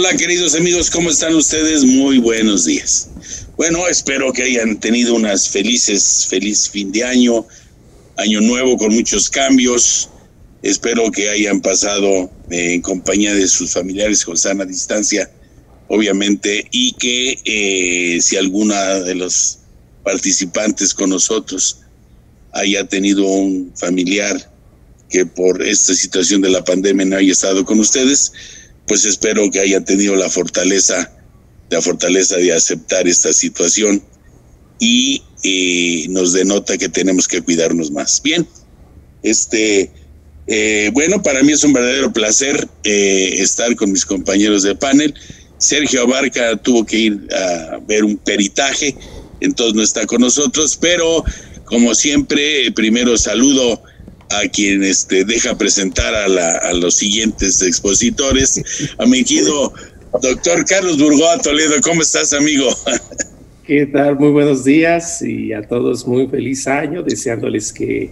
Hola queridos amigos, ¿cómo están ustedes? Muy buenos días. Bueno, espero que hayan tenido feliz fin de año nuevo con muchos cambios. Espero que hayan pasado en compañía de sus familiares con sana distancia, obviamente, y que si alguna de los participantes con nosotros haya tenido un familiar que por esta situación de la pandemia no haya estado con ustedes, pues espero que hayan tenido la fortaleza de aceptar esta situación y nos denota que tenemos que cuidarnos más. Bien, bueno, para mí es un verdadero placer estar con mis compañeros de panel. Sergio Abarca tuvo que ir a ver un peritaje, entonces no está con nosotros, pero como siempre, primero saludo a quien deja presentar a los siguientes expositores, a mi querido doctor Carlos Burgoa Toledo. ¿Cómo estás, amigo? ¿Qué tal? Muy buenos días y a todos muy feliz año, deseándoles que,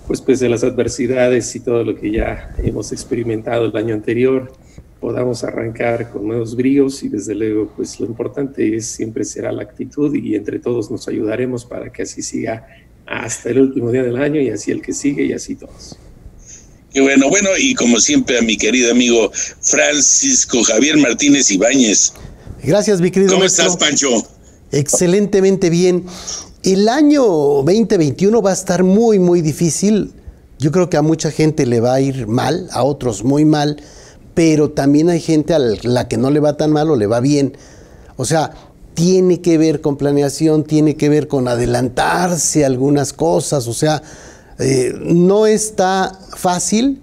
pues pese a las adversidades y todo lo que ya hemos experimentado el año anterior, podamos arrancar con nuevos bríos y desde luego, pues lo importante siempre será la actitud y entre todos nos ayudaremos para que así siga hasta el último día del año y así el que sigue y así todos. Qué bueno, y como siempre a mi querido amigo Francisco Javier Martínez Ibáñez. Gracias, mi querido. ¿Cómo estás, Pancho? Excelentemente bien. El año 2021 va a estar muy, muy difícil. Yo creo que a mucha gente le va a ir mal, a otros muy mal, pero también hay gente a la que no le va tan mal o le va bien. O sea, tiene que ver con planeación, tiene que ver con adelantarse algunas cosas, o sea, no está fácil,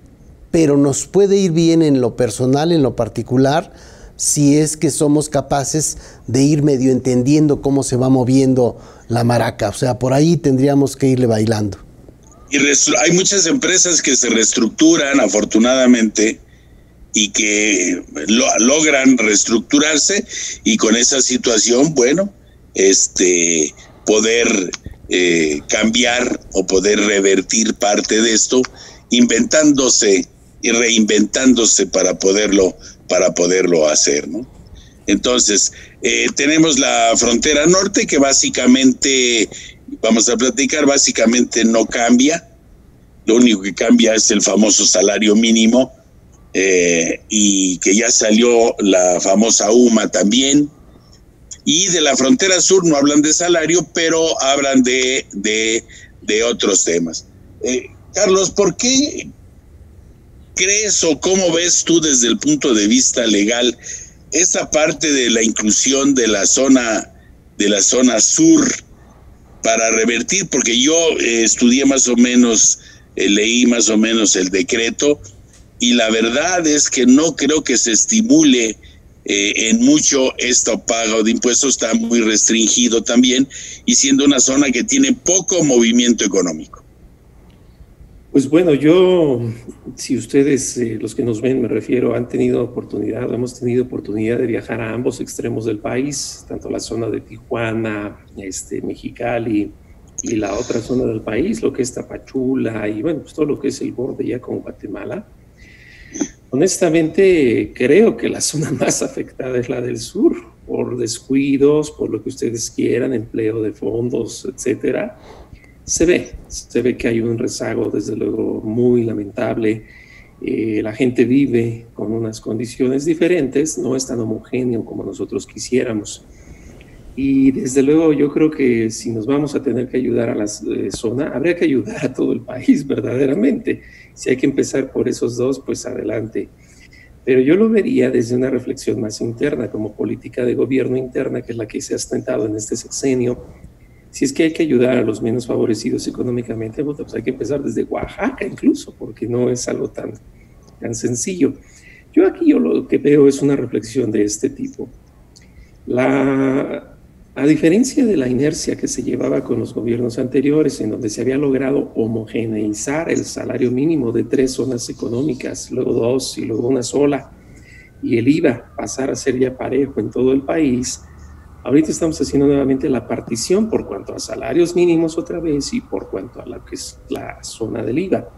pero nos puede ir bien en lo personal, en lo particular, si es que somos capaces de ir medio entendiendo cómo se va moviendo la maraca, o sea, por ahí tendríamos que irle bailando. Y hay muchas empresas que se reestructuran, afortunadamente, y que logran reestructurarse y con esa situación, bueno, poder cambiar o poder revertir parte de esto, inventándose y reinventándose para poderlo hacer, ¿no? Entonces, tenemos la frontera norte que básicamente, vamos a platicar, básicamente no cambia. Lo único que cambia es el famoso salario mínimo, y que ya salió la famosa UMA también. Y de la frontera sur no hablan de salario, pero hablan de otros temas. Carlos, ¿por qué crees o cómo ves tú desde el punto de vista legal esa parte de la inclusión de la zona sur para revertir? Porque yo estudié más o menos, leí más o menos el decreto, y la verdad es que no creo que se estimule en mucho este pago de impuestos. Está muy restringido también, y siendo una zona que tiene poco movimiento económico. Pues bueno, si ustedes, los que nos ven, me refiero, hemos tenido oportunidad de viajar a ambos extremos del país, tanto la zona de Tijuana, Mexicali, y la otra zona del país, lo que es Tapachula, y bueno, pues todo lo que es el borde ya con Guatemala. Honestamente, creo que la zona más afectada es la del sur, por descuidos, por lo que ustedes quieran, empleo de fondos, etcétera. Se ve que hay un rezago, desde luego, muy lamentable. La gente vive con unas condiciones diferentes, no es tan homogéneo como nosotros quisiéramos. Y desde luego yo creo que si nos vamos a tener que ayudar a la zona, habría que ayudar a todo el país verdaderamente. Si hay que empezar por esos dos, pues adelante. Pero yo lo vería desde una reflexión más interna, como política de gobierno interna, que es la que se ha sustentado en este sexenio. Si es que hay que ayudar a los menos favorecidos económicamente, pues hay que empezar desde Oaxaca incluso, porque no es algo tan sencillo. Yo lo que veo es una reflexión de este tipo. A diferencia de la inercia que se llevaba con los gobiernos anteriores, en donde se había logrado homogeneizar el salario mínimo de 3 zonas económicas, luego 2 y luego una sola, y el IVA pasar a ser ya parejo en todo el país, ahorita estamos haciendo nuevamente la partición por cuanto a salarios mínimos otra vez y por cuanto a lo que es la zona del IVA.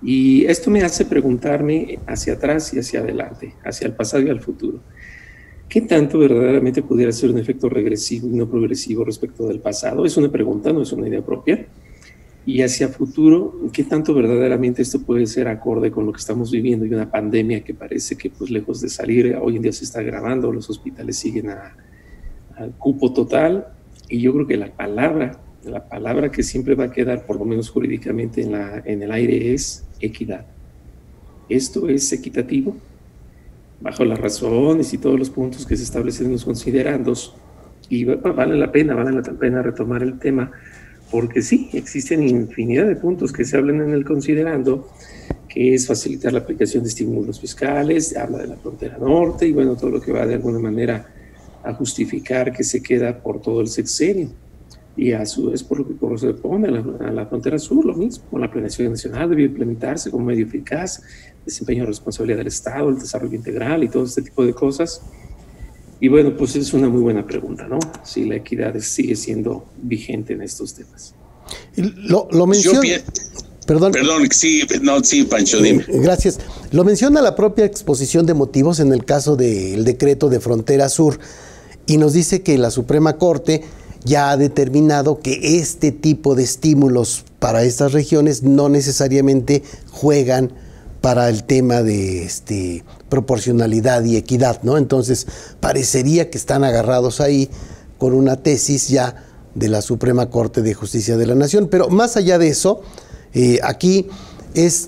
Y esto me hace preguntarme hacia atrás y hacia adelante, hacia el pasado y al futuro. ¿Qué tanto verdaderamente pudiera ser un efecto regresivo y no progresivo respecto del pasado? Es una pregunta, no es una idea propia. Y hacia futuro, ¿qué tanto verdaderamente esto puede ser acorde con lo que estamos viviendo y una pandemia que parece que, pues, lejos de salir, hoy en día se está agravando, los hospitales siguen al cupo total? Y yo creo que la palabra que siempre va a quedar, por lo menos jurídicamente, en el aire es equidad. ¿Esto es equitativo? Bajo las razones y todos los puntos que se establecen en los considerandos, y vale la pena retomar el tema, porque sí, existen infinidad de puntos que se hablan en el considerando, que es facilitar la aplicación de estímulos fiscales, habla de la frontera norte, y bueno, todo lo que va de alguna manera a justificar que se queda por todo el sexenio, y a su vez por lo que corresponde a la frontera sur, lo mismo, la planeación nacional debe implementarse como medio eficaz, desempeño de responsabilidad del Estado, el desarrollo integral y todo este tipo de cosas. Y bueno, pues es una muy buena pregunta, ¿no? Si la equidad sigue siendo vigente en estos temas. Lo menciona. Perdón, sí, Pancho, dime. Gracias. Lo menciona la propia exposición de motivos en el caso del decreto de Frontera Sur, y nos dice que la Suprema Corte ya ha determinado que este tipo de estímulos para estas regiones no necesariamente juegan para el tema de proporcionalidad y equidad, ¿no? Entonces, parecería que están agarrados ahí con una tesis ya de la Suprema Corte de Justicia de la Nación. Pero más allá de eso, aquí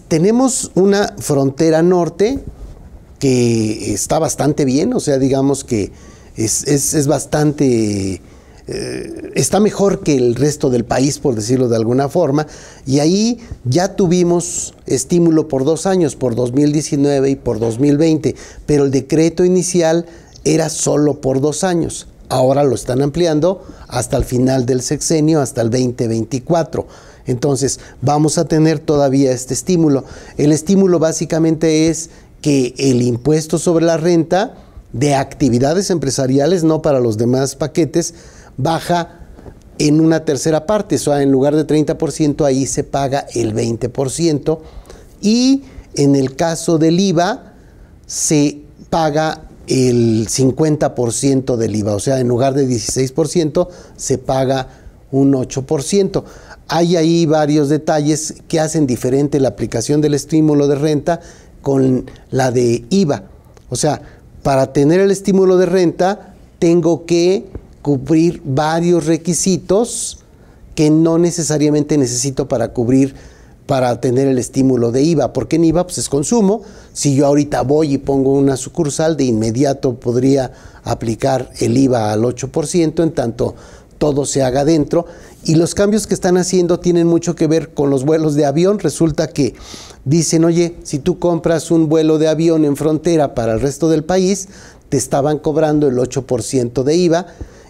tenemos una frontera norte que está bastante bien, o sea, digamos que es bastante... está mejor que el resto del país, por decirlo de alguna forma, y ahí ya tuvimos estímulo por 2 años, por 2019 y por 2020, pero el decreto inicial era solo por 2 años. Ahora lo están ampliando hasta el final del sexenio, hasta el 2024. Entonces, vamos a tener todavía este estímulo. El estímulo básicamente es que el impuesto sobre la renta de actividades empresariales, no para los demás paquetes, baja en una tercera parte, o sea, en lugar de 30%, ahí se paga el 20%, y en el caso del IVA se paga el 50% del IVA, o sea, en lugar de 16% se paga un 8%. Hay ahí varios detalles que hacen diferente la aplicación del estímulo de renta con la de IVA. O sea, para tener el estímulo de renta tengo que cubrir varios requisitos que no necesariamente necesito para tener el estímulo de IVA, porque en IVA pues es consumo. Si yo ahorita voy y pongo una sucursal, de inmediato podría aplicar el IVA al 8%, en tanto todo se haga dentro. Y los cambios que están haciendo tienen mucho que ver con los vuelos de avión. Resulta que dicen, oye, si tú compras un vuelo de avión en frontera para el resto del país, te estaban cobrando el 8% de IVA,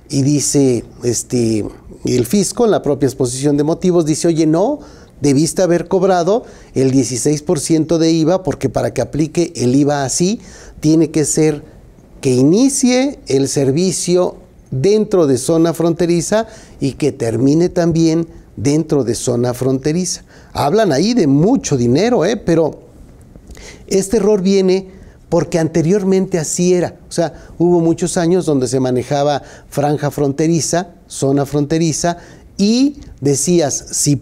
y dice el fisco, en la propia exposición de motivos, dice, oye, no, debiste haber cobrado el 16% de IVA, porque para que aplique el IVA así, tiene que ser que inicie el servicio dentro de zona fronteriza y que termine también dentro de zona fronteriza. Hablan ahí de mucho dinero, pero este error viene porque anteriormente así era. O sea, hubo muchos años donde se manejaba franja fronteriza, zona fronteriza, y decías, si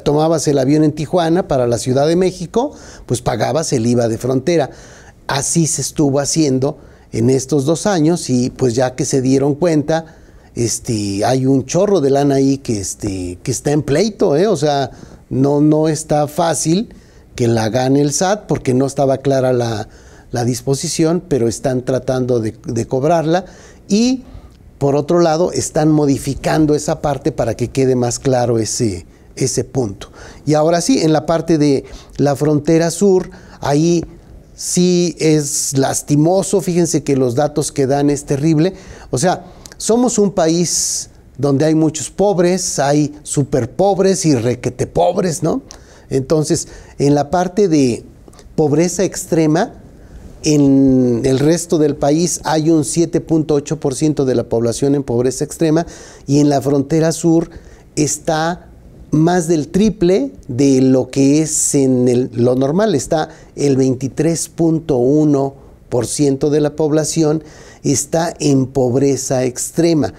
tomabas el avión en Tijuana para la Ciudad de México, pues pagabas el IVA de frontera. Así se estuvo haciendo en estos 2 años, y pues ya que se dieron cuenta, hay un chorro de lana ahí que está en pleito, o sea, no está fácil que la gane el SAT, porque no estaba clara la disposición, pero están tratando de cobrarla, y por otro lado están modificando esa parte para que quede más claro ese punto. Y ahora sí, en la parte de la frontera sur, ahí sí es lastimoso. Fíjense que los datos que dan es terrible. O sea, somos un país donde hay muchos pobres, hay súper pobres y requete pobres, ¿no? Entonces, en la parte de pobreza extrema, en el resto del país hay un 7.8% de la población en pobreza extrema, y en la frontera sur está más del triple de lo que es en lo normal, está el 23.1%. 60% de la población está en pobreza extrema.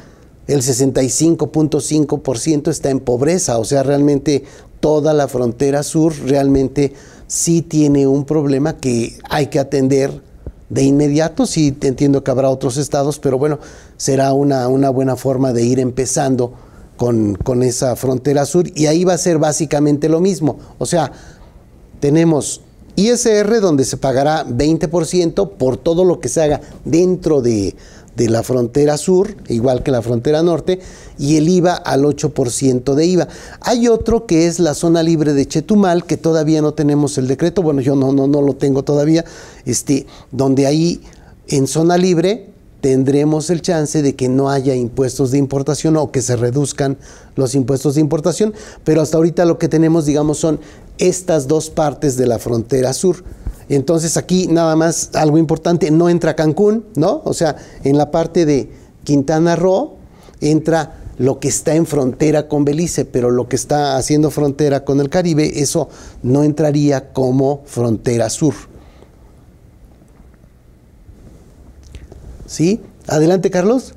El 65.5% está en pobreza, o sea, realmente toda la frontera sur realmente sí tiene un problema que hay que atender de inmediato. Sí, entiendo que habrá otros estados, pero bueno, será una buena forma de ir empezando con esa frontera sur, y ahí va a ser básicamente lo mismo. O sea, tenemos ISR donde se pagará 20% por todo lo que se haga dentro de la frontera sur, igual que la frontera norte, y el IVA al 8% de IVA. Hay otro que es la zona libre de Chetumal, que todavía no tenemos el decreto, bueno, yo no lo tengo todavía, donde ahí en zona libre tendremos el chance de que no haya impuestos de importación o que se reduzcan los impuestos de importación, pero hasta ahorita lo que tenemos, digamos, son estas dos partes de la frontera sur. Entonces aquí nada más algo importante, no entra Cancún, ¿no? O sea, en la parte de Quintana Roo entra lo que está en frontera con Belice, pero lo que está haciendo frontera con el Caribe, eso no entraría como frontera sur. ¿Sí? Adelante, Carlos.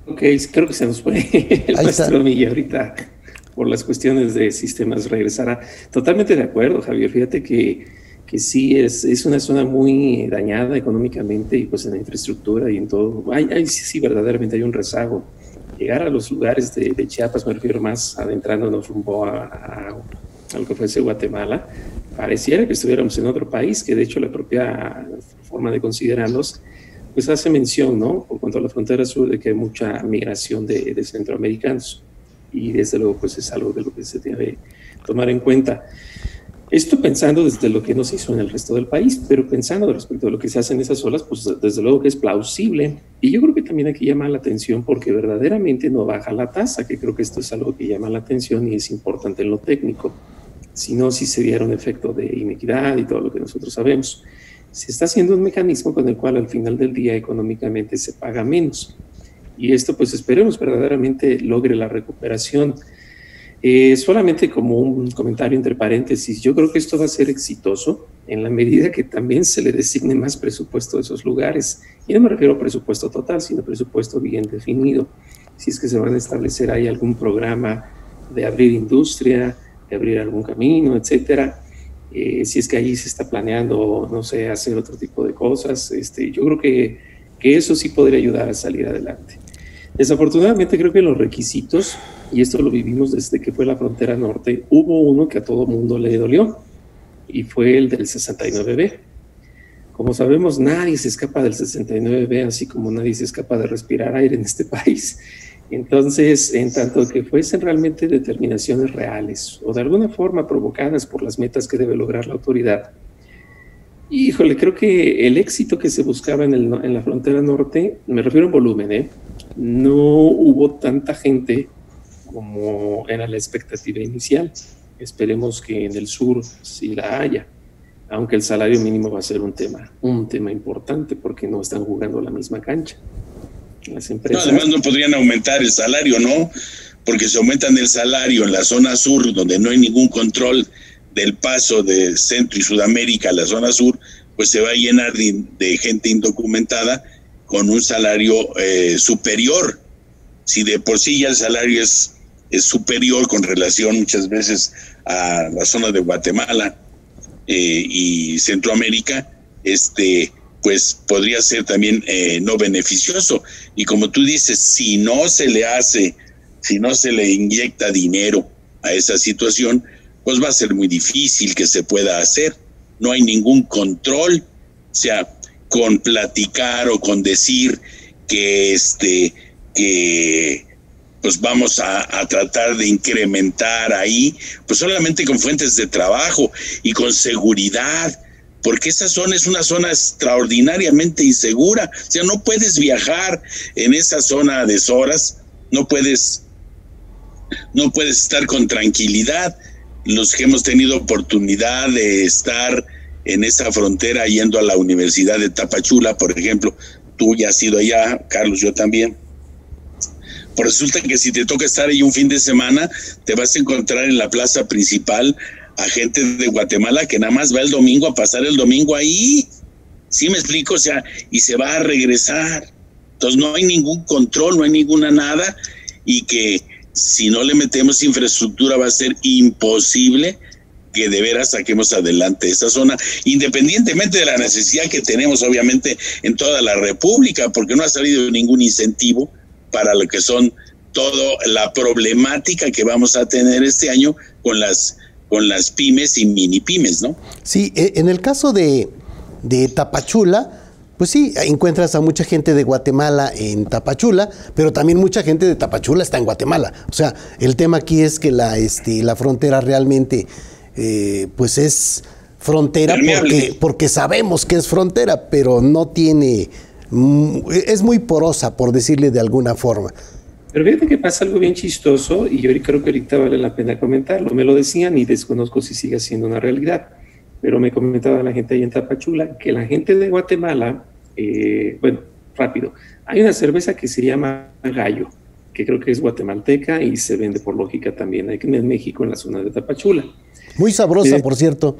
Ok, creo que se nos fue el maestro Milla ahorita por las cuestiones de sistemas, regresará. Totalmente de acuerdo, Javier. Fíjate que sí, es una zona muy dañada económicamente y pues en la infraestructura y en todo. Sí, verdaderamente hay un rezago. Llegar a los lugares de Chiapas, me refiero más adentrándonos rumbo a lo que fuese Guatemala, pareciera que estuviéramos en otro país, que de hecho la propia forma de considerarlos pues hace mención, ¿no?, por cuanto a la frontera sur, de que hay mucha migración de centroamericanos, y desde luego pues es algo de lo que se debe tomar en cuenta. Esto pensando desde lo que no se hizo en el resto del país, pero pensando respecto a lo que se hace en esas zonas, pues desde luego que es plausible. Y yo creo que también aquí llama la atención porque verdaderamente no baja la tasa, que creo que esto es algo que llama la atención y es importante en lo técnico. Si no, si se diera un efecto de inequidad y todo lo que nosotros sabemos. Se está haciendo un mecanismo con el cual al final del día económicamente se paga menos. Y esto pues esperemos verdaderamente logre la recuperación. Solamente como un comentario entre paréntesis, yo creo que esto va a ser exitoso en la medida que también se le designe más presupuesto a esos lugares. Y no me refiero a presupuesto total, sino presupuesto bien definido. Si es que se van a establecer ahí algún programa de abrir industria, de abrir algún camino, etcétera. Si es que allí se está planeando, no sé, hacer otro tipo de cosas, yo creo que eso sí podría ayudar a salir adelante. Desafortunadamente creo que los requisitos, y esto lo vivimos desde que fue la frontera norte, hubo uno que a todo mundo le dolió, y fue el del 69B. Como sabemos, nadie se escapa del 69B, así como nadie se escapa de respirar aire en este país. Entonces, en tanto que fuesen realmente determinaciones reales o de alguna forma provocadas por las metas que debe lograr la autoridad, híjole, creo que el éxito que se buscaba en la frontera norte, me refiero en volumen, no hubo tanta gente como era la expectativa inicial. Esperemos que en el sur sí la haya, aunque el salario mínimo va a ser un tema importante porque no están jugando la misma cancha. Las empresas... No, además no podrían aumentar el salario, ¿no? Porque si aumentan el salario en la zona sur, donde no hay ningún control del paso de Centro y Sudamérica a la zona sur, pues se va a llenar de gente indocumentada con un salario superior. Si de por sí ya el salario es superior con relación muchas veces a la zona de Guatemala y Centroamérica, pues podría ser también no beneficioso. Y como tú dices, si no se le inyecta dinero a esa situación, pues va a ser muy difícil que se pueda hacer. No hay ningún control. O sea, con platicar o con decir que pues vamos a tratar de incrementar ahí, pues solamente con fuentes de trabajo y con seguridad, porque esa zona es una zona extraordinariamente insegura. O sea, no puedes viajar en esa zona a deshoras, no puedes estar con tranquilidad. Los que hemos tenido oportunidad de estar en esa frontera yendo a la Universidad de Tapachula, por ejemplo, tú ya has ido allá, Carlos, yo también. Pues resulta que si te toca estar ahí un fin de semana, te vas a encontrar en la plaza principal a gente de Guatemala que nada más va el domingo a pasar el domingo ahí. ¿Sí me explico? O sea, y se va a regresar. Entonces no hay ningún control, no hay ninguna nada, y que si no le metemos infraestructura va a ser imposible que de veras saquemos adelante esa zona, independientemente de la necesidad que tenemos obviamente en toda la República, porque no ha salido ningún incentivo para lo que son toda la problemática que vamos a tener este año con las pymes y mini pymes, ¿no? Sí, en el caso de Tapachula, pues sí, encuentras a mucha gente de Guatemala en Tapachula, pero también mucha gente de Tapachula está en Guatemala. O sea, el tema aquí es que la frontera realmente pues es frontera porque sabemos que es frontera, pero no tiene, es muy porosa, por decirle de alguna forma. Pero fíjate que pasa algo bien chistoso y yo creo que ahorita vale la pena comentarlo. Me lo decían y desconozco si sigue siendo una realidad, pero me comentaba la gente ahí en Tapachula que la gente de Guatemala, bueno, rápido, hay una cerveza que se llama Gallo, que creo que es guatemalteca y se vende por lógica también aquí en México, en la zona de Tapachula. Muy sabrosa, por cierto.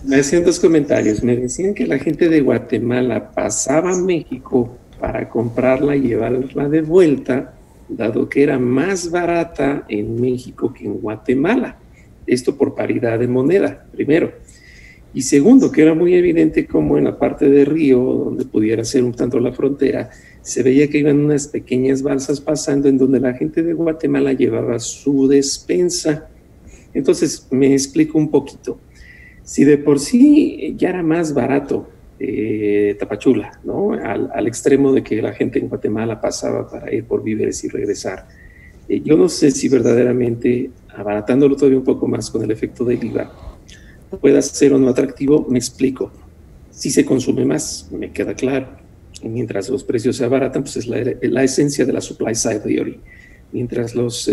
Me hacían dos comentarios. Me decían que la gente de Guatemala pasaba a México para comprarla y llevarla de vuelta, dado que era más barata en México que en Guatemala. Esto por paridad de moneda, primero. Y segundo, que era muy evidente como en la parte de Río, donde pudiera ser un tanto la frontera, se veía que iban unas pequeñas balsas pasando en donde la gente de Guatemala llevaba su despensa. Entonces, me explico un poquito. Si de por sí ya era más barato Tapachula, ¿no? Al extremo de que la gente en Guatemala pasaba para ir por víveres y regresar. Yo no sé si verdaderamente, abaratándolo todavía un poco más con el efecto del IVA, pueda ser o no atractivo. Me explico. Si se consume más, me queda claro. Y mientras los precios se abaratan, pues es la esencia de la supply side theory. Mientras los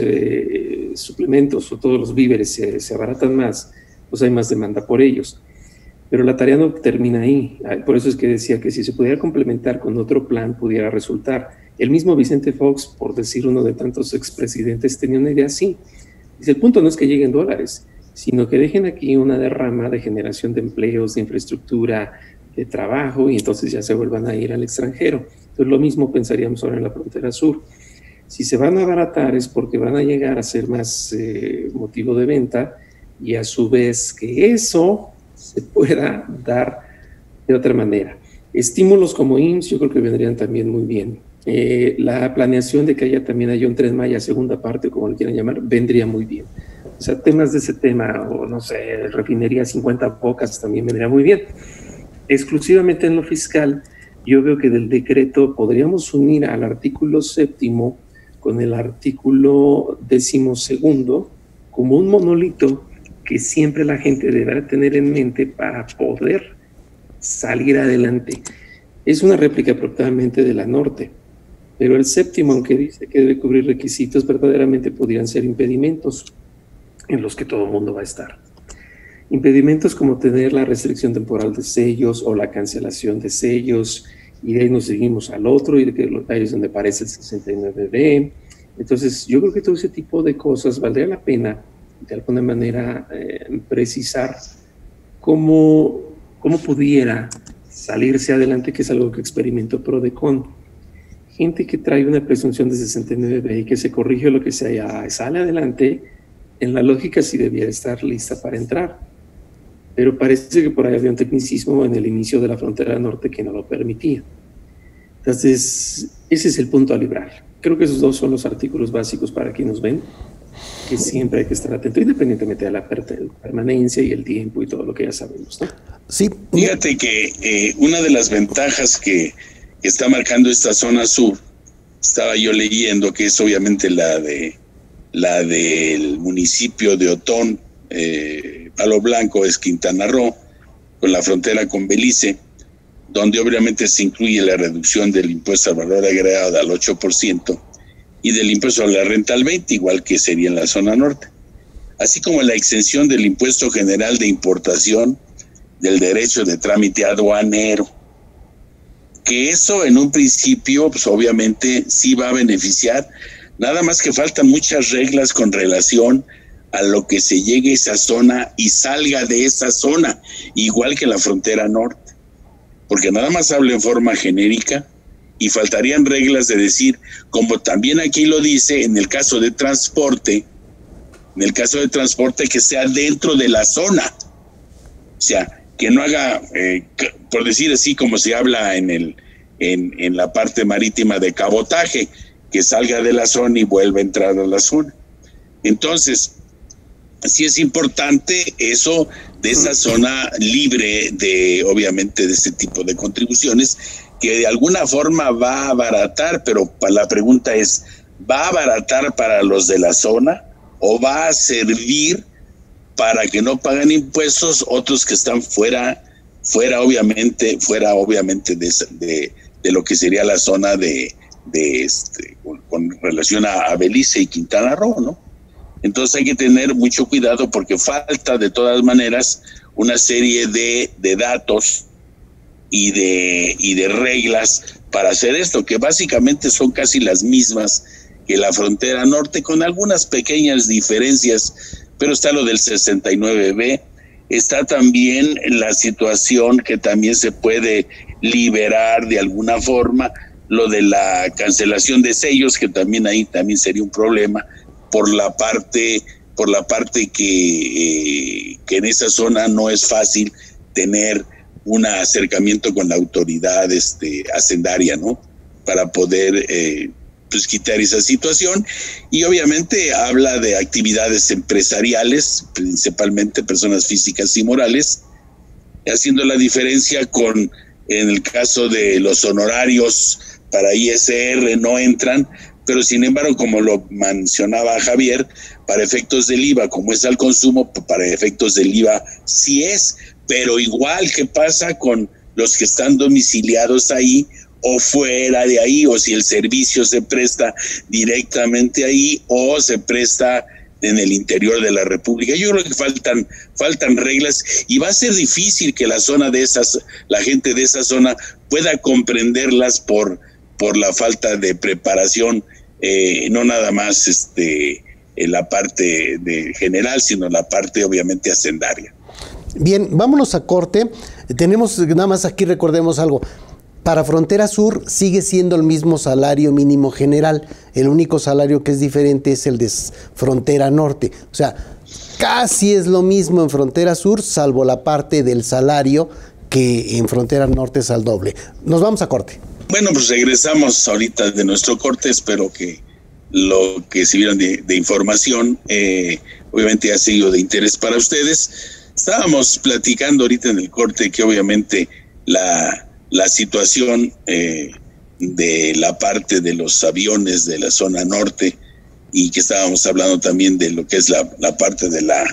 suplementos o todos los víveres se abaratan más, pues hay más demanda por ellos. Pero la tarea no termina ahí. Por eso es que decía que si se pudiera complementar con otro plan, pudiera resultar. El mismo Vicente Fox, por decir uno de tantos expresidentes, tenía una idea así. Dice, el punto no es que lleguen dólares, sino que dejen aquí una derrama de generación de empleos, de infraestructura, de trabajo, y entonces ya se vuelvan a ir al extranjero. Entonces lo mismo pensaríamos ahora en la frontera sur. Si se van a abaratar es porque van a llegar a ser más motivo de venta, y a su vez que eso se pueda dar de otra manera. Estímulos como IMSS yo creo que vendrían también muy bien. La planeación de que también haya un Tren Maya segunda parte, como lo quieran llamar, vendría muy bien. O sea, temas de ese tema, o no sé, refinería 50 bocas también vendría muy bien. Exclusivamente en lo fiscal, yo veo que del decreto podríamos unir al artículo 7º con el artículo 12º como un monolito que siempre la gente deberá tener en mente para poder salir adelante. Es una réplica probablemente de la norte, pero el 7º, aunque dice que debe cubrir requisitos, verdaderamente podrían ser impedimentos en los que todo el mundo va a estar. Impedimentos como tener la restricción temporal de sellos o la cancelación de sellos, y de ahí nos seguimos al otro, y de que ahí es donde aparece el 69D. Entonces, yo creo que todo ese tipo de cosas valdría la pena, de alguna manera, precisar cómo pudiera salirse adelante, que es algo que experimentó Prodecon. Gente que trae una presunción de 69B y que se corrige lo que sea, sale adelante, en la lógica sí debiera estar lista para entrar. Pero parece que por ahí había un tecnicismo en el inicio de la frontera norte que no lo permitía. Entonces, ese es el punto a librar. Creo que esos dos son los artículos básicos para quienes nos ven, que siempre hay que estar atento, independientemente de la permanencia y el tiempo y todo lo que ya sabemos, ¿no? Sí. Fíjate que una de las ventajas que está marcando esta zona sur, estaba yo leyendo, que es obviamente la del municipio de Otón, Palo Blanco, es Quintana Roo, con la frontera con Belice, donde obviamente se incluye la reducción del impuesto al valor agregado al 8% y del impuesto a la renta al 20%, igual que sería en la zona norte, así como la exención del impuesto general de importación del derecho de trámite aduanero, que eso en un principio pues obviamente sí va a beneficiar, nada más que faltan muchas reglas con relación a lo que se llegue a esa zona y salga de esa zona, igual que la frontera norte, porque nada más habla en forma genérica y faltarían reglas de decir, como también aquí lo dice, en el caso de transporte, que sea dentro de la zona, o sea, que no haga, por decir así como se habla en la parte marítima de cabotaje, que salga de la zona y vuelva a entrar a la zona. Entonces, sí es importante eso de esa zona libre de, obviamente, de este tipo de contribuciones, que de alguna forma va a abaratar, pero la pregunta es, ¿va a abaratar para los de la zona o va a servir para que no paguen impuestos otros que están fuera obviamente de lo que sería la zona con relación a Belice y Quintana Roo, ¿no? Entonces hay que tener mucho cuidado porque falta de todas maneras una serie de datos y de reglas para hacer esto, que básicamente son casi las mismas que la frontera norte, con algunas pequeñas diferencias, pero está lo del 69B, está también la situación que también se puede liberar de alguna forma, lo de la cancelación de sellos, que también ahí también sería un problema, por la parte que en esa zona no es fácil tener un acercamiento con la autoridad hacendaria, ¿no? Para poder pues quitar esa situación. Y obviamente habla de actividades empresariales, principalmente personas físicas y morales, haciendo la diferencia en el caso de los honorarios para ISR no entran, pero sin embargo, como lo mencionaba Javier, para efectos del IVA, como es al consumo, para efectos del IVA sí es, pero igual, ¿qué pasa con los que están domiciliados ahí o fuera de ahí, o si el servicio se presta directamente ahí o se presta en el interior de la República? Yo creo que faltan reglas y va a ser difícil que la gente de esa zona pueda comprenderlas por la falta de preparación, no nada más en la parte general, sino la parte obviamente hacendaria. Bien, vámonos a corte. Tenemos nada más aquí, recordemos algo. Para Frontera Sur sigue siendo el mismo salario mínimo general. El único salario que es diferente es el de Frontera Norte. O sea, casi es lo mismo en Frontera Sur, salvo la parte del salario que en Frontera Norte es al doble. Nos vamos a corte. Bueno, pues regresamos ahorita de nuestro corte. Espero que lo que sirvieron de información, obviamente ha sido de interés para ustedes. Estábamos platicando ahorita en el corte que obviamente la situación de la parte de los aviones de la zona norte, y que estábamos hablando también de lo que es la parte de la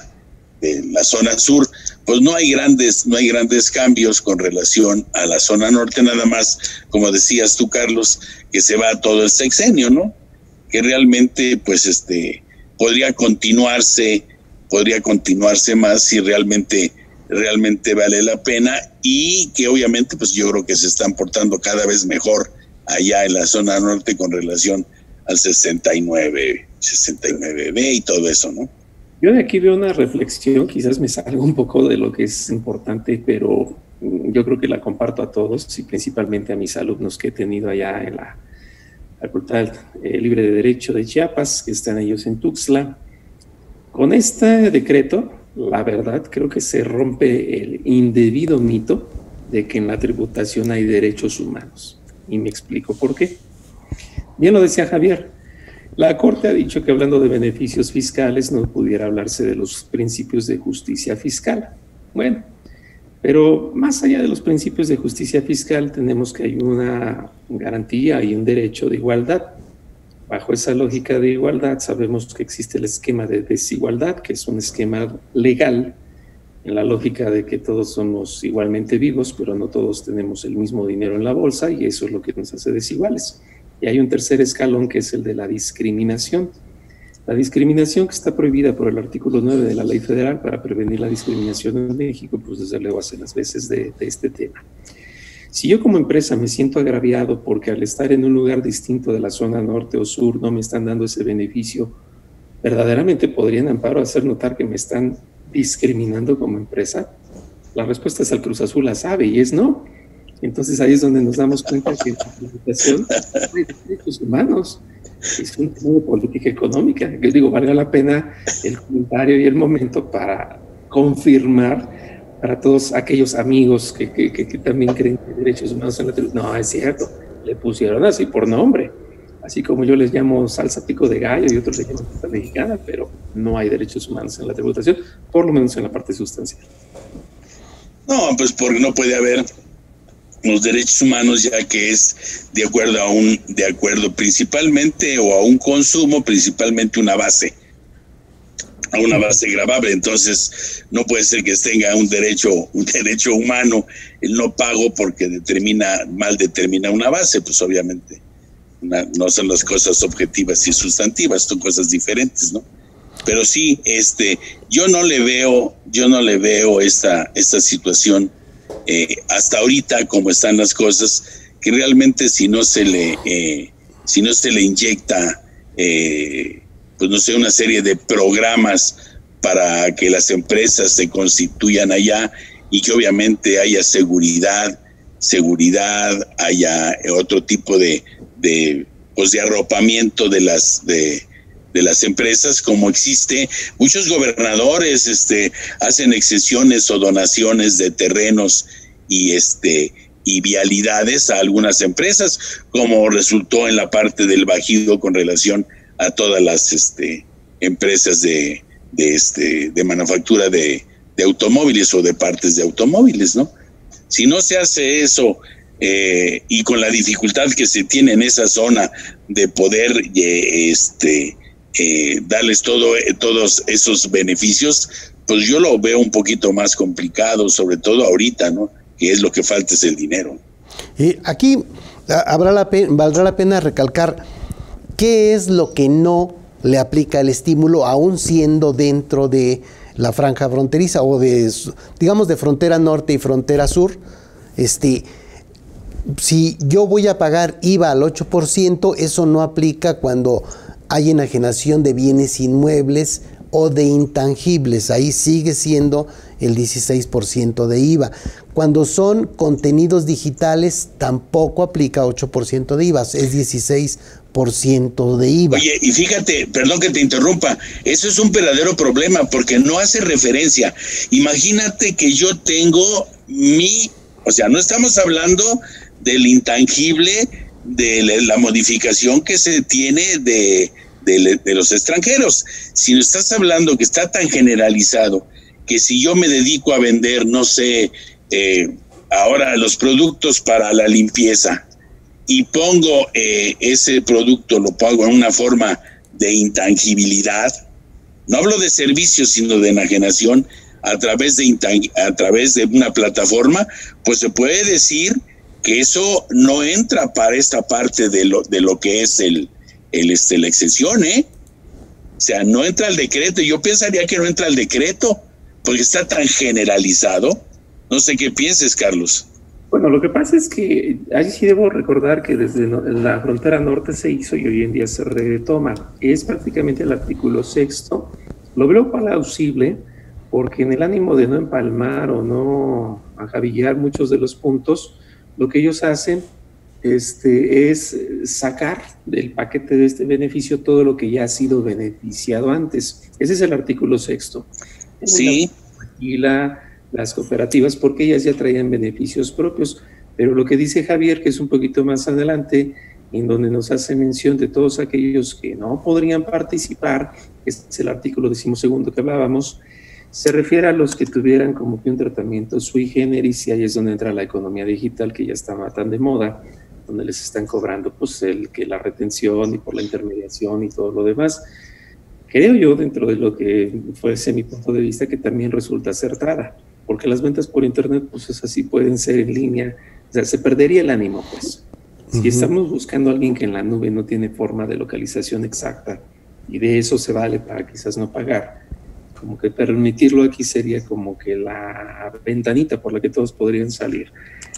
zona sur, pues no hay grandes cambios con relación a la zona norte, nada más, como decías tú, Carlos, que se va todo el sexenio, ¿no? Que realmente pues podría continuarse más si realmente vale la pena, y que obviamente pues yo creo que se están portando cada vez mejor allá en la zona norte con relación al 69B y todo eso, ¿no? Yo de aquí veo una reflexión, quizás me salgo un poco de lo que es importante, pero yo creo que la comparto a todos y principalmente a mis alumnos que he tenido allá en la Facultad Libre de Derecho de Chiapas, que están ellos en Tuxtla. Con este decreto, la verdad, creo que se rompe el indebido mito de que en la tributación hay derechos humanos. Y me explico por qué. Bien lo decía Javier, la Corte ha dicho que hablando de beneficios fiscales no pudiera hablarse de los principios de justicia fiscal. Bueno, pero más allá de los principios de justicia fiscal, tenemos que hay una garantía y un derecho de igualdad. Bajo esa lógica de igualdad, sabemos que existe el esquema de desigualdad, que es un esquema legal, en la lógica de que todos somos igualmente vivos, pero no todos tenemos el mismo dinero en la bolsa, y eso es lo que nos hace desiguales. Y hay un tercer escalón, que es el de la discriminación. La discriminación, que está prohibida por el artículo 9 de la Ley Federal para prevenir la discriminación en México, pues desde luego hace las veces de este tema. Si yo como empresa me siento agraviado porque al estar en un lugar distinto de la zona norte o sur no me están dando ese beneficio ¿verdaderamente podrían, Amparo, hacer notar que me están discriminando como empresa? La respuesta es al Cruz Azul la sabe y es no. Entonces ahí es donde nos damos cuenta que en la tributación hay derechos humanos. Es un tema de política económica. Yo digo, valga la pena el comentario y el momento para confirmar para todos aquellos amigos que también creen que derechos humanos en la tributación. No, es cierto, le pusieron así por nombre. Así como yo les llamo salsa pico de gallo y otros le llaman pasta mexicana, pero no hay derechos humanos en la tributación, por lo menos en la parte sustancial. No, pues porque no puede haber los derechos humanos, ya que es de acuerdo principalmente o a un consumo, principalmente una base gravable. Entonces no puede ser que tenga un derecho humano el no pago porque mal determina una base. Pues obviamente no son las cosas objetivas y sustantivas, son cosas diferentes, ¿no? Pero sí, yo no le veo esta situación hasta ahorita como están las cosas, que realmente si no se le inyecta pues no sé, una serie de programas para que las empresas se constituyan allá y que obviamente haya seguridad, haya otro tipo de arropamiento de las empresas, como existe. Muchos gobernadores hacen excesiones o donaciones de terrenos y vialidades a algunas empresas, como resultó en la parte del Bajío con relación a todas las empresas de manufactura de automóviles o de partes de automóviles, ¿no? Si no se hace eso, y con la dificultad que se tiene en esa zona de poder darles todos esos beneficios, pues yo lo veo un poquito más complicado, sobre todo ahorita, ¿no? Que es lo que falta, es el dinero. Aquí valdrá la pena recalcar qué es lo que no le aplica el estímulo, aún siendo dentro de la franja fronteriza o digamos de frontera norte y frontera sur. Si yo voy a pagar IVA al 8%, eso no aplica cuando hay enajenación de bienes inmuebles o de intangibles. Ahí sigue siendo el 16% de IVA. Cuando son contenidos digitales, tampoco aplica 8% de IVA, es 16% de IVA. Oye, y fíjate, perdón que te interrumpa, eso es un verdadero problema porque no hace referencia. Imagínate que yo tengo o sea, no estamos hablando del intangible, de la modificación que se tiene de los extranjeros, sino estás hablando que está tan generalizado que si yo me dedico a vender, no sé, ahora los productos para la limpieza y pongo ese producto, lo pago en una forma de intangibilidad, no hablo de servicios, sino de enajenación a través de una plataforma, pues se puede decir que eso no entra para esta parte de lo que es la exención, O sea, no entra al decreto. Yo pensaría que no entra al decreto porque está tan generalizado. No sé qué pienses, Carlos. Bueno, lo que pasa es que ahí sí debo recordar que desde la frontera norte se hizo y hoy en día se retoma. Es prácticamente el artículo 6º. Lo veo plausible porque en el ánimo de no empalmar o no ajabillar muchos de los puntos, lo que ellos hacen es sacar del paquete de este beneficio todo lo que ya ha sido beneficiado antes. Ese es el artículo 6º. Sí. Y las cooperativas, porque ellas ya traían beneficios propios, pero lo que dice Javier, que es un poquito más adelante, en donde nos hace mención de todos aquellos que no podrían participar, es el artículo 12º que hablábamos, se refiere a los que tuvieran como que un tratamiento sui generis, y ahí es donde entra la economía digital, que ya está tan de moda, donde les están cobrando pues la retención y por la intermediación y todo lo demás. Creo yo, dentro de lo que fuese mi punto de vista, que también resulta acertada, porque las ventas por internet, pues es así, pueden ser en línea, o sea, se perdería el ánimo, pues. Si estamos buscando a alguien que en la nube no tiene forma de localización exacta, y de eso se vale para quizás no pagar, como que permitirlo aquí sería como que la ventanita por la que todos podrían salir.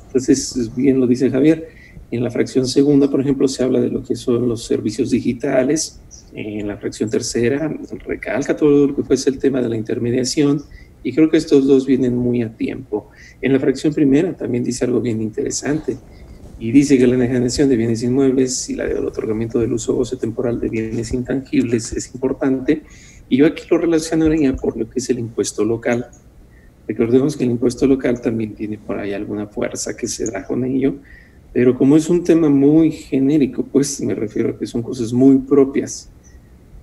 Entonces, bien lo dice Javier, En la fracción segunda, por ejemplo, se habla de lo que son los servicios digitales. En la fracción tercera recalca todo lo que fuese el tema de la intermediación, y creo que estos dos vienen muy a tiempo. En la fracción primera también dice algo bien interesante, y dice que la enajenación de bienes inmuebles y la del otorgamiento del uso o goce temporal de bienes intangibles es importante, y yo aquí lo relacionaría por lo que es el impuesto local. Recordemos que el impuesto local también tiene por ahí alguna fuerza que se da con ello, pero como es un tema muy genérico, pues me refiero a que son cosas muy propias,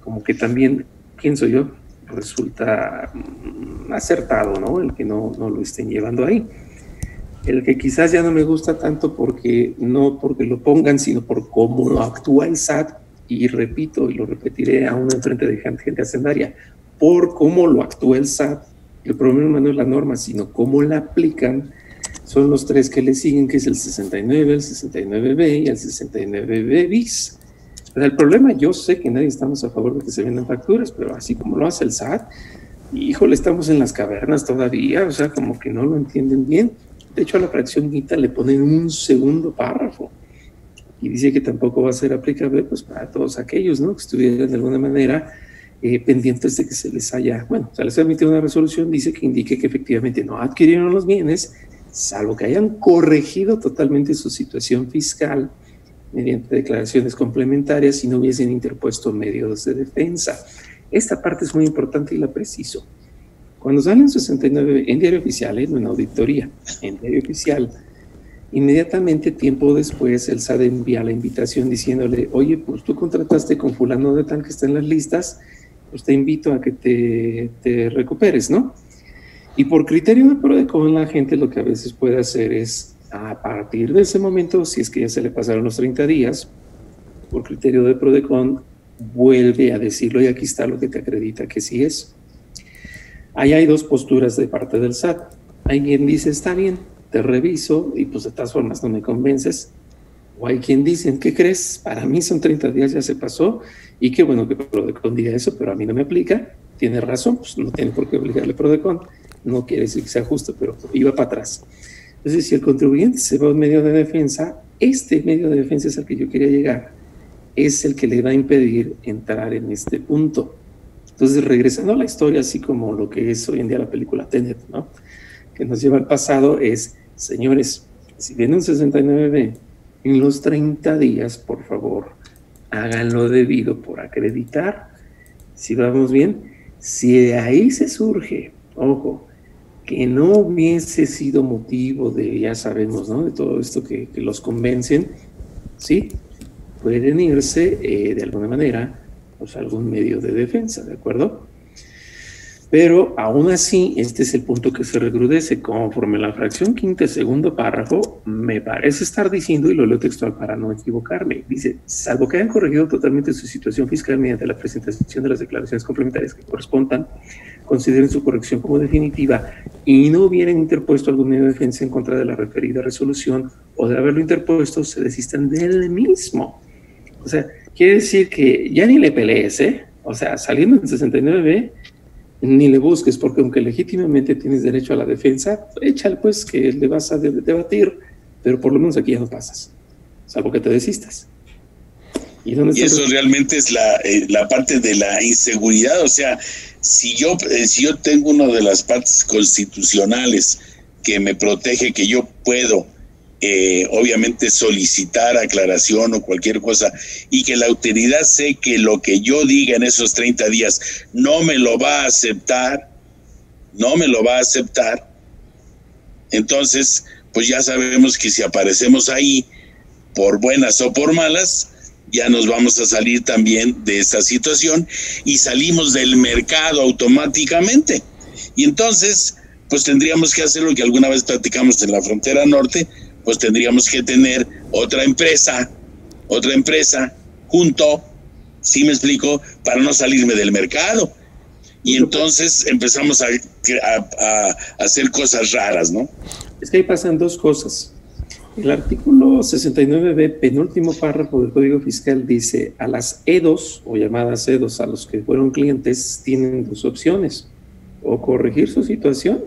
como que también, pienso yo, resulta acertado, ¿no? El que no lo estén llevando ahí. El que quizás ya no me gusta tanto no porque lo pongan, sino por cómo actúa el SAT, y repito, y lo repetiré aún en frente de gente hacendaria, por cómo lo actúa el SAT. El problema no es la norma, sino cómo la aplican. Son los tres que le siguen, que es el 69, el 69B y el 69B bis. O sea, el problema, yo sé que nadie estamos a favor de que se vendan facturas, pero así como lo hace el SAT, híjole, estamos en las cavernas todavía, o sea, como que no lo entienden bien. De hecho, a la fracción quinta le ponen un segundo párrafo y dice que tampoco va a ser aplicable pues para todos aquellos, ¿no?, que estuvieran de alguna manera pendientes de que se les ha emitido una resolución, dice que indique que efectivamente no adquirieron los bienes, salvo que hayan corregido totalmente su situación fiscal mediante declaraciones complementarias y no hubiesen interpuesto medios de defensa. Esta parte es muy importante y la preciso. Cuando sale un 69 en diario oficial, no en auditoría, en diario oficial, inmediatamente, tiempo después, el SAT envía la invitación diciéndole: oye, pues tú contrataste con fulano de tal que está en las listas, pues te invito a que te recuperes, ¿no? Y por criterio de PRODECON, la gente lo que a veces puede hacer es, a partir de ese momento, si es que ya se le pasaron los 30 días, por criterio de PRODECON, vuelve a decirlo, y aquí está lo que te acredita que sí es. Ahí hay dos posturas de parte del SAT. Hay quien dice: está bien, te reviso y pues de todas formas no me convences. O hay quien dice: ¿qué crees? Para mí son 30 días, ya se pasó, y qué bueno que PRODECON diga eso, pero a mí no me aplica. Tiene razón, pues no tiene por qué obligarle PRODECON. No quiere decir que sea justo, pero iba para atrás. Entonces, si el contribuyente se va a un medio de defensa, este medio de defensa es al que yo quería llegar, es el que le va a impedir entrar en este punto. Entonces, regresando a la historia, así como lo que es hoy en día la película Tenet, ¿no?, que nos lleva al pasado, es: señores, si viene un 69B, en los 30 días, por favor, hagan lo debido por acreditar. Si vamos bien, si de ahí se surge, ojo, que no hubiese sido motivo de, ya sabemos, ¿no?, de todo esto que los convencen, sí, pueden irse de alguna manera pues a algún medio de defensa, ¿de acuerdo? Pero aún así, este es el punto que se recrudece. Conforme la fracción quinta, segundo párrafo, me parece estar diciendo, y lo leo textual para no equivocarme, dice: salvo que hayan corregido totalmente su situación fiscal mediante la presentación de las declaraciones complementarias que correspondan, consideren su corrección como definitiva y no hubieran interpuesto algún medio de defensa en contra de la referida resolución, o de haberlo interpuesto, se desistan del mismo. O sea, quiere decir que ya ni le pelees, ¿eh? O sea, saliendo en 69B, ni le busques, porque aunque legítimamente tienes derecho a la defensa, échale pues que le vas a debatir, pero por lo menos aquí ya no pasas, salvo que te desistas. Y eso realmente es la parte de la inseguridad. O sea, si yo tengo una de las partes constitucionales que me protege, que yo puedo obviamente solicitar aclaración o cualquier cosa, y que la autoridad sé que lo que yo diga en esos 30 días no me lo va a aceptar, entonces pues ya sabemos que si aparecemos ahí por buenas o por malas, ya nos vamos a salir también de esta situación y salimos del mercado automáticamente. Y entonces pues tendríamos que hacer lo que alguna vez platicamos en la frontera norte, pues tendríamos que tener otra empresa junto, ¿sí me explico?, para no salirme del mercado. Y entonces empezamos a hacer cosas raras, ¿no? Es que ahí pasan dos cosas. El artículo 69B, penúltimo párrafo del Código Fiscal, dice: a las EDOs, o llamadas EDOs, a los que fueron clientes, tienen dos opciones: o corregir su situación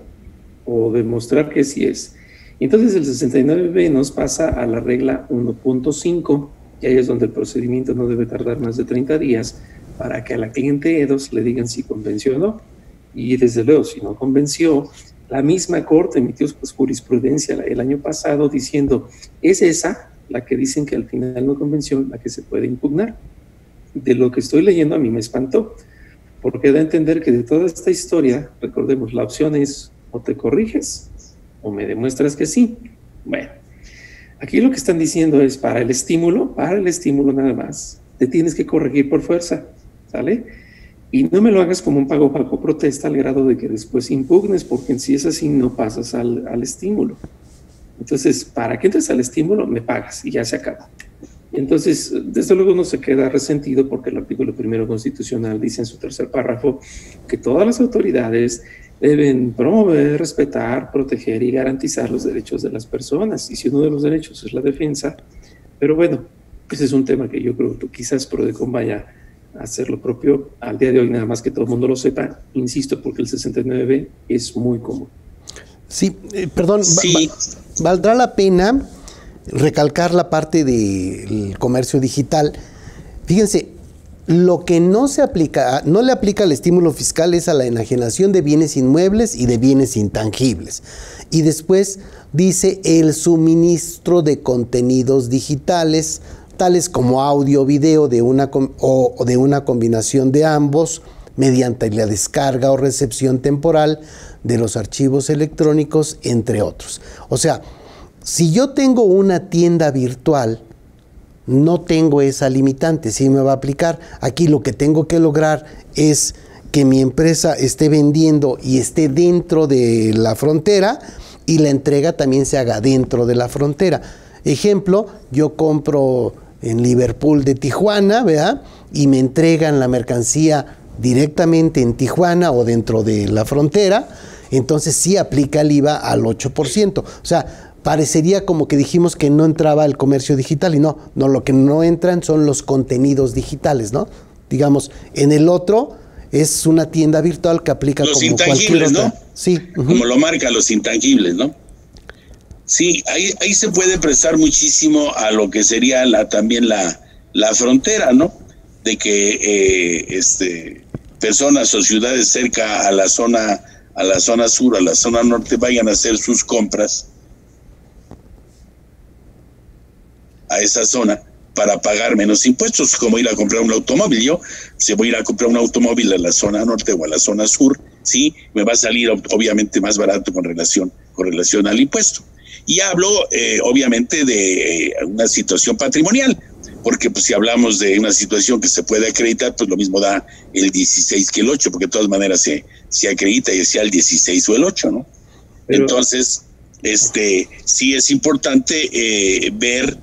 o demostrar que sí es. Y entonces el 69B nos pasa a la regla 1.5, y ahí es donde el procedimiento no debe tardar más de 30 días para que a la cliente EDOS le digan si convenció o no. Y desde luego, si no convenció, la misma Corte emitió pues, jurisprudencia el año pasado diciendo, es esa la que dicen que al final no convenció, la que se puede impugnar. De lo que estoy leyendo a mí me espantó, porque da a entender que de toda esta historia, recordemos, la opción es o te corriges o me demuestras que sí. Bueno, aquí lo que están diciendo es para el estímulo nada más, te tienes que corregir por fuerza, ¿sale? Y no me lo hagas como un pago bajo protesta al grado de que después impugnes, porque si es así no pasas al estímulo. Entonces, para que entres al estímulo, me pagas y ya se acaba. Entonces, desde luego uno se queda resentido porque el artículo 1 constitucional dice en su 3er párrafo que todas las autoridades deben promover, respetar, proteger y garantizar los derechos de las personas. Y si uno de los derechos es la defensa, pero bueno, ese es un tema que yo creo que quizás PRODECON vaya a hacer lo propio al día de hoy, nada más que todo el mundo lo sepa, insisto, porque el 69B es muy común. Sí, perdón, sí. Valdrá la pena recalcar la parte del comercio digital. Fíjense, lo que no se aplica, no le aplica al estímulo fiscal es a la enajenación de bienes inmuebles y de bienes intangibles. Y después dice el suministro de contenidos digitales, tales como audio, video o de una combinación de ambos, mediante la descarga o recepción temporal de los archivos electrónicos, entre otros. O sea, si yo tengo una tienda virtual, no tengo esa limitante, sí me va a aplicar. Aquí lo que tengo que lograr es que mi empresa esté vendiendo y esté dentro de la frontera y la entrega también se haga dentro de la frontera. Ejemplo, yo compro en Liverpool de Tijuana, ¿verdad? Y me entregan la mercancía directamente en Tijuana o dentro de la frontera, entonces sí aplica el IVA al 8%. O sea, parecería como que dijimos que no entraba el comercio digital y no, lo que no entran son los contenidos digitales, ¿no? Digamos, en el otro es una tienda virtual que aplica los como cualquier otra. ¿No? Sí. Como lo marca los intangibles, ¿no? Sí, ahí se puede prestar muchísimo a lo que sería también la frontera, ¿no? De que personas o ciudades cerca a la zona sur, a la zona norte, vayan a hacer sus compras a esa zona para pagar menos impuestos, como ir a comprar un automóvil. Yo, si voy a ir a comprar un automóvil a la zona norte o a la zona sur, sí, me va a salir obviamente más barato con relación al impuesto. Y hablo, obviamente, de una situación patrimonial, porque pues, si hablamos de una situación que se puede acreditar, pues lo mismo da el 16 que el 8, porque de todas maneras se acredita y sea el 16 o el 8, ¿no? Pero, entonces, sí es importante ver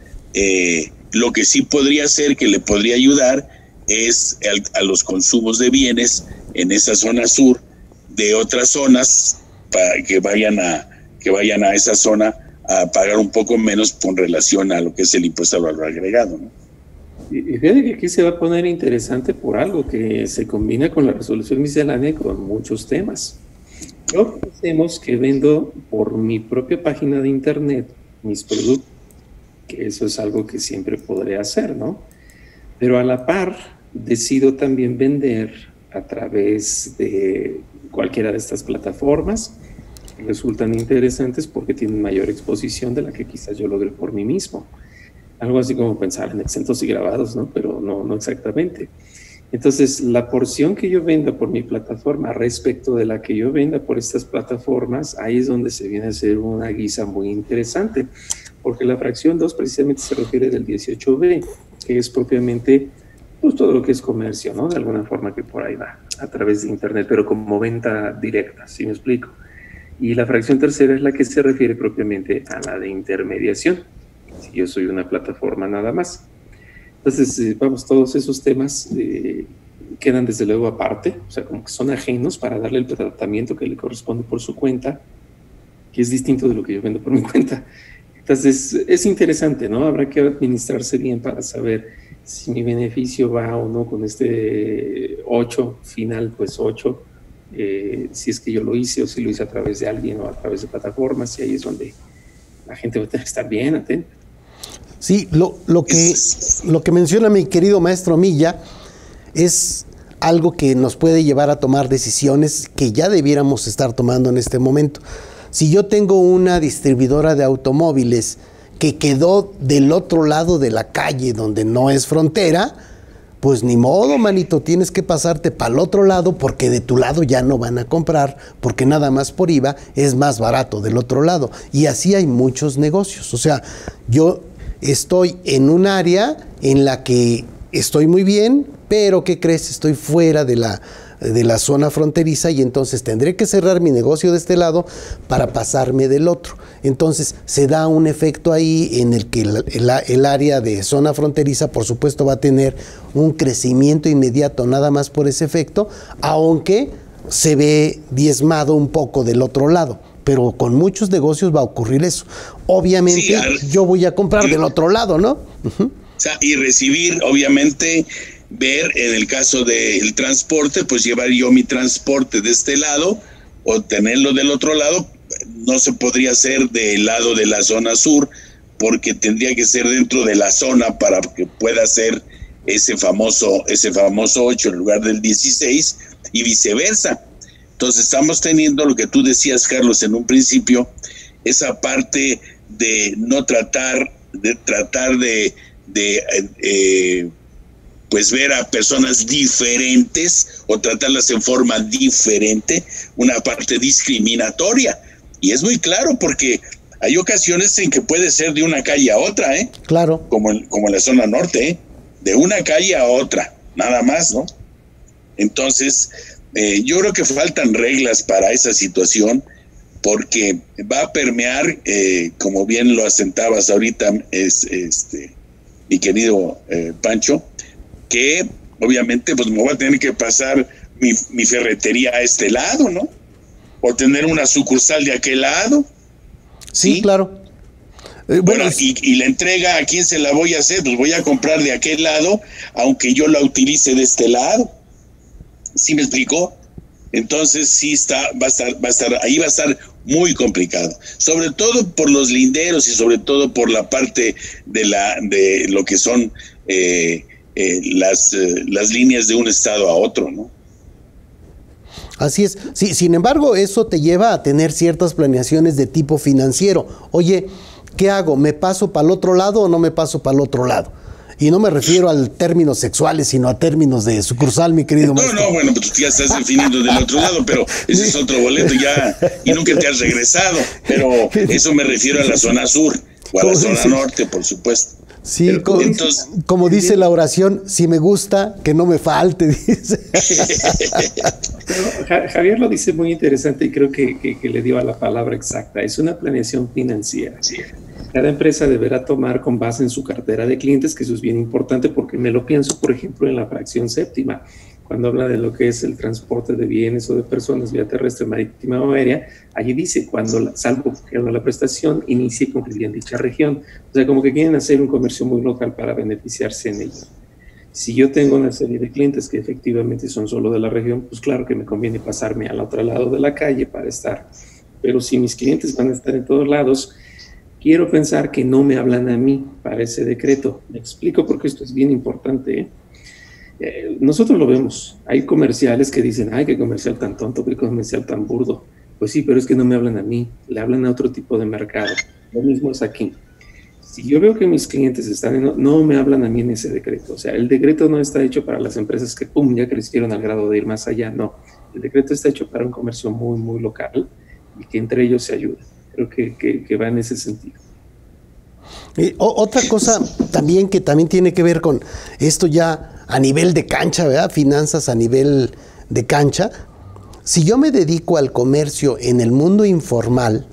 lo que sí podría ser, que le podría ayudar, es a los consumos de bienes en esa zona sur de otras zonas, para que vayan a esa zona a pagar un poco menos con relación a lo que es el impuesto al valor agregado, ¿no? Y fíjate que aquí se va a poner interesante por algo que se combina con la resolución miscelánea y con muchos temas. Yo pensemos que vendo por mi propia página de internet mis productos, que eso es algo que siempre podré hacer, ¿no? Pero a la par decido también vender a través de cualquiera de estas plataformas. Resultan interesantes porque tienen mayor exposición de la que quizás yo logre por mí mismo. Algo así como pensar en exentos y grabados, ¿no? Pero no exactamente. Entonces, la porción que yo venda por mi plataforma respecto de la que yo venda por estas plataformas, ahí es donde se viene a hacer una guisa muy interesante, porque la fracción 2 precisamente se refiere del 18B, que es propiamente pues, todo lo que es comercio, ¿no? De alguna forma que por ahí va, a través de internet, pero como venta directa, ¿sí me explico? Y la fracción tercera es la que se refiere propiamente a la de intermediación, si yo soy una plataforma nada más. Entonces, vamos, todos esos temas quedan desde luego aparte, o sea, como que son ajenos para darle el tratamiento que le corresponde por su cuenta, que es distinto de lo que yo vendo por mi cuenta. Entonces, es interesante, ¿no? Habrá que administrarse bien para saber si mi beneficio va o no con este 8, final, pues 8, si es que yo lo hice o si lo hice a través de alguien o a través de plataformas, y ahí es donde la gente va a tener que estar bien atenta. Sí, lo que menciona mi querido maestro Milla es algo que nos puede llevar a tomar decisiones que ya debiéramos estar tomando en este momento. Si yo tengo una distribuidora de automóviles que quedó del otro lado de la calle donde no es frontera, pues ni modo, manito, tienes que pasarte para el otro lado porque de tu lado ya no van a comprar, porque nada más por IVA es más barato del otro lado. Y así hay muchos negocios. O sea, yo estoy en un área en la que estoy muy bien, pero ¿qué crees? Estoy fuera de la zona fronteriza y entonces tendré que cerrar mi negocio de este lado para pasarme del otro. Entonces se da un efecto ahí en el que el área de zona fronteriza por supuesto va a tener un crecimiento inmediato nada más por ese efecto, aunque se ve diezmado un poco del otro lado. Pero con muchos negocios va a ocurrir eso. Obviamente yo voy a comprar del otro lado, ¿no? O sea, y recibir, obviamente, ver en el caso del transporte, pues llevar yo mi transporte de este lado o tenerlo del otro lado. No se podría hacer del lado de la zona sur porque tendría que ser dentro de la zona para que pueda ser ese famoso 8 en lugar del 16 y viceversa. Entonces estamos teniendo lo que tú decías, Carlos, en un principio, esa parte de no tratar de pues ver a personas diferentes o tratarlas en forma diferente, una parte discriminatoria. Y es muy claro porque hay ocasiones en que puede ser de una calle a otra, Claro. Como en la zona norte, de una calle a otra, nada más, ¿no? Entonces, yo creo que faltan reglas para esa situación porque va a permear, como bien lo asentabas ahorita, mi querido Pancho, que obviamente pues me voy a tener que pasar mi ferretería a este lado, ¿no? O tener una sucursal de aquel lado. Sí, claro. Bueno, y la entrega, ¿a quién se la voy a hacer? Pues voy a comprar de aquel lado, aunque yo la utilice de este lado. ¿Sí me explicó? Entonces sí va a estar muy complicado, sobre todo por los linderos y sobre todo por la parte de lo que son las líneas de un estado a otro, ¿no? Así es. Sí, sin embargo, eso te lleva a tener ciertas planeaciones de tipo financiero. Oye, ¿qué hago? ¿Me paso para el otro lado o no me paso para el otro lado? Y no me refiero a términos sexuales, sino a términos de sucursal, mi querido maestro. No, bueno, pues tú ya estás definiendo del otro lado, pero ese es otro boleto ya, y nunca te has regresado. Pero eso me refiero a la zona sur, o a la zona norte, por supuesto. Sí, como dice la oración, si me gusta, que no me falte, dice. Pero Javier lo dice muy interesante y creo que le dio a la palabra exacta. Es una planeación financiera. Cada empresa deberá tomar con base en su cartera de clientes, que eso es bien importante porque me lo pienso, por ejemplo, en la fracción séptima, cuando habla de lo que es el transporte de bienes o de personas vía terrestre, marítima o aérea. Allí dice, salvo que la prestación inicie y concluya en dicha región. O sea, como que quieren hacer un comercio muy local para beneficiarse en ello. Si yo tengo una serie de clientes que efectivamente son solo de la región, pues claro que me conviene pasarme al otro lado de la calle para estar. Pero si mis clientes van a estar en todos lados, quiero pensar que no me hablan a mí para ese decreto. Me explico porque esto es bien importante, nosotros lo vemos. Hay comerciales que dicen, ay, qué comercial tan tonto, qué comercial tan burdo. Pues sí, pero es que no me hablan a mí, le hablan a otro tipo de mercado. Lo mismo es aquí. Si yo veo que mis clientes no me hablan a mí en ese decreto. O sea, el decreto no está hecho para las empresas que, ya crecieron al grado de ir más allá. No, el decreto está hecho para un comercio muy, muy local y que entre ellos se ayuden. Creo que va en ese sentido. Otra cosa también que también tiene que ver con esto ya a nivel de cancha, ¿verdad? Finanzas a nivel de cancha. Si yo me dedico al comercio en el mundo informal,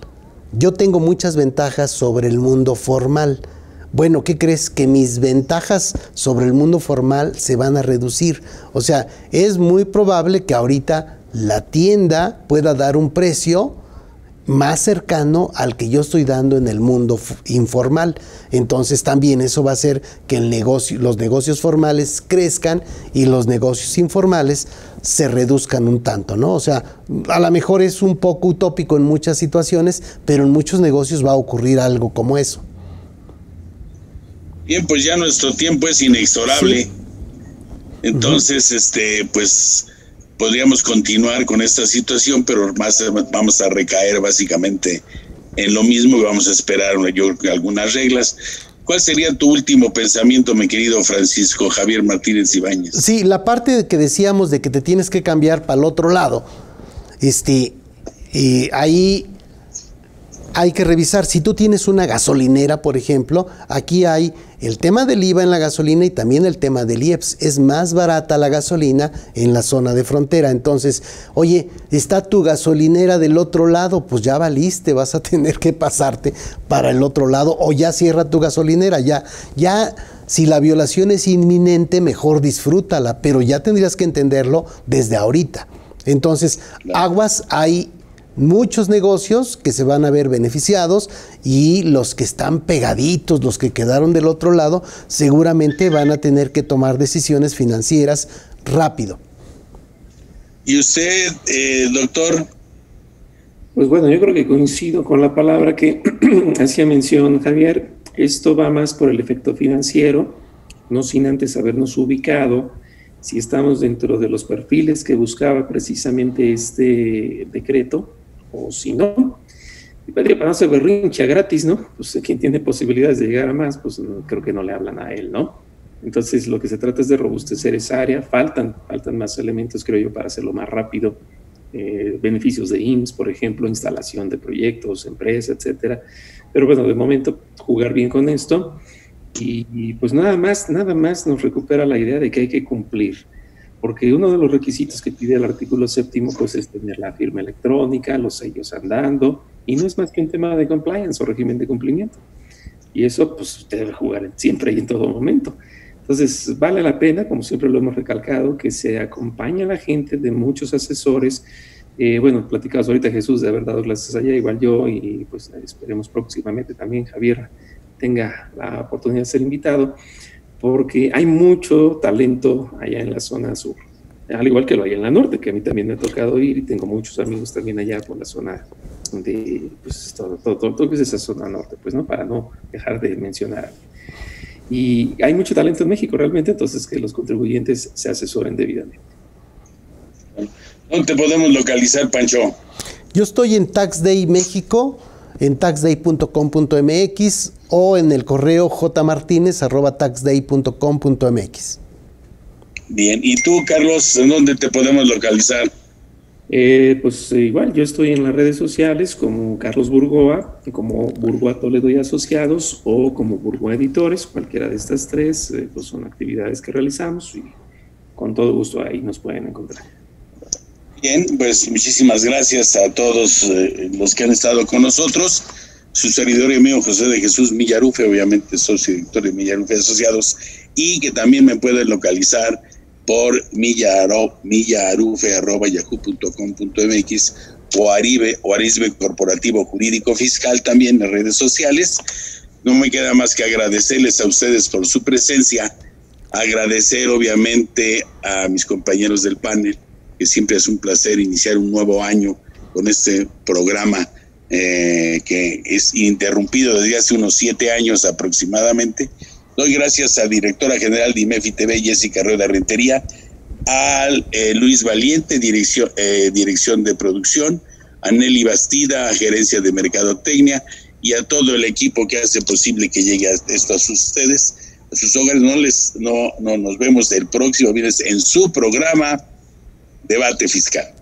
yo tengo muchas ventajas sobre el mundo formal. Bueno, ¿qué crees? Que mis ventajas sobre el mundo formal se van a reducir. O sea, es muy probable que ahorita la tienda pueda dar un precio más cercano al que yo estoy dando en el mundo informal. Entonces también eso va a hacer que los negocios formales crezcan y los negocios informales se reduzcan un tanto, ¿no? O sea, a lo mejor es un poco utópico en muchas situaciones, pero en muchos negocios va a ocurrir algo como eso. Bien, pues ya nuestro tiempo es inexorable. Sí. Entonces, pues podríamos continuar con esta situación, pero más vamos a recaer básicamente en lo mismo y vamos a esperar algunas reglas. ¿Cuál sería tu último pensamiento, mi querido Francisco Javier Martínez Ibáñez? Sí, la parte que decíamos de que te tienes que cambiar para el otro lado, ahí hay que revisar. Si tú tienes una gasolinera, por ejemplo, aquí hay el tema del IVA en la gasolina y también el tema del IEPS. Es más barata la gasolina en la zona de frontera. Entonces, oye, está tu gasolinera del otro lado, pues ya valiste, vas a tener que pasarte para el otro lado o ya cierra tu gasolinera. Ya, si la violación es inminente, mejor disfrútala, pero ya tendrías que entenderlo desde ahorita. Entonces, aguas, hay muchos negocios que se van a ver beneficiados y los que están pegaditos, los que quedaron del otro lado, seguramente van a tener que tomar decisiones financieras rápido. ¿Y usted, doctor? Pues bueno, yo creo que coincido con la palabra que hacía mención Javier. Esto va más por el efecto financiero, no sin antes habernos ubicado si estamos dentro de los perfiles que buscaba precisamente este decreto, o si no, para no hacer berrincha gratis, ¿no? Pues quien tiene posibilidades de llegar a más, pues no, creo que no le hablan a él, ¿no? Entonces lo que se trata es de robustecer esa área, faltan más elementos, creo yo, para hacerlo más rápido, beneficios de IMSS, por ejemplo, instalación de proyectos, empresas, etcétera, pero bueno, de momento jugar bien con esto y pues nada más nos recupera la idea de que hay que cumplir. Porque uno de los requisitos que pide el artículo 7º pues es tener la firma electrónica, los sellos andando, y no es más que un tema de compliance o régimen de cumplimiento. Y eso pues usted debe jugar siempre y en todo momento. Entonces vale la pena, como siempre lo hemos recalcado, que se acompañe a la gente de muchos asesores. Bueno, platicabas ahorita Jesús de haber dado clases allá, igual yo, y pues esperemos próximamente también Javier tenga la oportunidad de ser invitado, porque hay mucho talento allá en la zona sur, al igual que lo hay en la norte, que a mí también me ha tocado ir y tengo muchos amigos también allá por la zona de, pues todo que es esa zona norte, pues no, para no dejar de mencionar. Y hay mucho talento en México realmente, entonces que los contribuyentes se asesoren debidamente. ¿Dónde te podemos localizar, Pancho? Yo estoy en Tax Day México, en taxday.com.mx o en el correo jmartinez@taxday.com.mx. Bien, ¿y tú, Carlos, en dónde te podemos localizar? Pues igual, yo estoy en las redes sociales como Carlos Burgoa, como Burgoa Toledo y Asociados o como Burgoa Editores, cualquiera de estas tres, pues son actividades que realizamos y con todo gusto ahí nos pueden encontrar. Bien, pues muchísimas gracias a todos los que han estado con nosotros. Su servidor y amigo José de Jesús Millarufe, obviamente socio director de Millarufe Asociados, y que también me pueden localizar por millarufe@yahoo.com.mx o Arisbe Corporativo Jurídico Fiscal también en redes sociales. No me queda más que agradecerles a ustedes por su presencia, agradecer obviamente a mis compañeros del panel, que siempre es un placer iniciar un nuevo año con este programa que es interrumpido desde hace unos 7 años aproximadamente. Doy gracias a directora general de IMEFI TV, Jessica Rueda Rentería, al Luis Valiente, dirección de producción, a Nelly Bastida, gerencia de mercadotecnia, y a todo el equipo que hace posible que llegue esto a ustedes, a sus hogares. No nos vemos el próximo viernes en su programa Debate Fiscal.